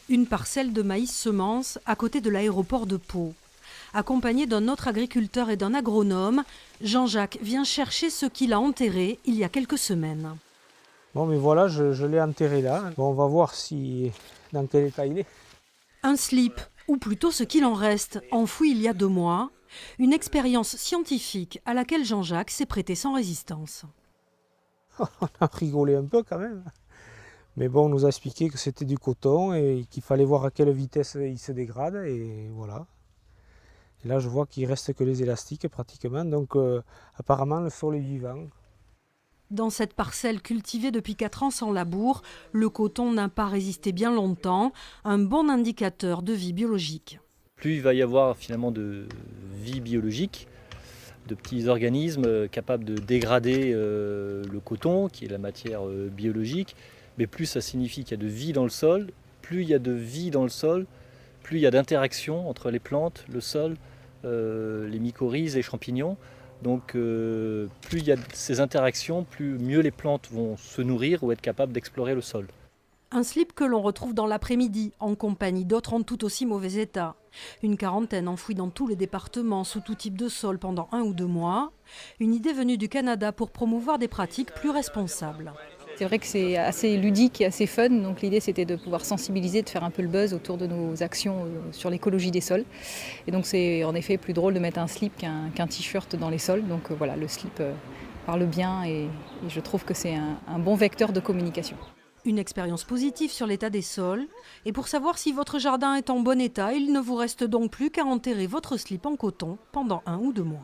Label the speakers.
Speaker 1: Une parcelle de maïs semence à côté de l'aéroport de Pau. Accompagné d'un autre agriculteur et d'un agronome, Jean-Jacques vient chercher ce qu'il a enterré il y a quelques semaines.
Speaker 2: Bon, mais voilà, je l'ai enterré là. Bon, on va voir dans quel état il est.
Speaker 1: Un slip, ou plutôt ce qu'il en reste, enfoui il y a 2 mois. Une expérience scientifique à laquelle Jean-Jacques s'est prêté sans résistance.
Speaker 2: On a rigolé un peu quand même. Mais bon, on nous a expliqué que c'était du coton et qu'il fallait voir à quelle vitesse il se dégrade. Et voilà. Et là, je vois qu'il ne reste que les élastiques pratiquement. Donc apparemment, le sol est vivant.
Speaker 1: Dans cette parcelle cultivée depuis 4 ans sans labour, le coton n'a pas résisté bien longtemps, un bon indicateur de vie biologique.
Speaker 3: Plus il va y avoir finalement de vie biologique, de petits organismes capables de dégrader le coton, qui est la matière biologique, mais plus ça signifie qu'il y a de vie dans le sol. Plus il y a de vie dans le sol, plus il y a d'interaction entre les plantes, le sol, les mycorhizes et champignons. Donc plus il y a ces interactions, plus mieux les plantes vont se nourrir ou être capables d'explorer le sol.
Speaker 1: Un slip que l'on retrouve dans l'après-midi, en compagnie d'autres en tout aussi mauvais état. Une quarantaine enfouis dans tous les départements, sous tout type de sol pendant 1 ou 2 mois. Une idée venue du Canada pour promouvoir des pratiques plus responsables.
Speaker 4: C'est vrai que c'est assez ludique et assez fun, donc l'idée c'était de pouvoir sensibiliser, de faire un peu le buzz autour de nos actions sur l'écologie des sols. Et donc c'est en effet plus drôle de mettre un slip qu'un t-shirt dans les sols, donc voilà, le slip parle bien et je trouve que c'est un bon vecteur de communication.
Speaker 1: Une expérience positive sur l'état des sols. Et pour savoir si votre jardin est en bon état, il ne vous reste donc plus qu'à enterrer votre slip en coton pendant 1 ou 2 mois.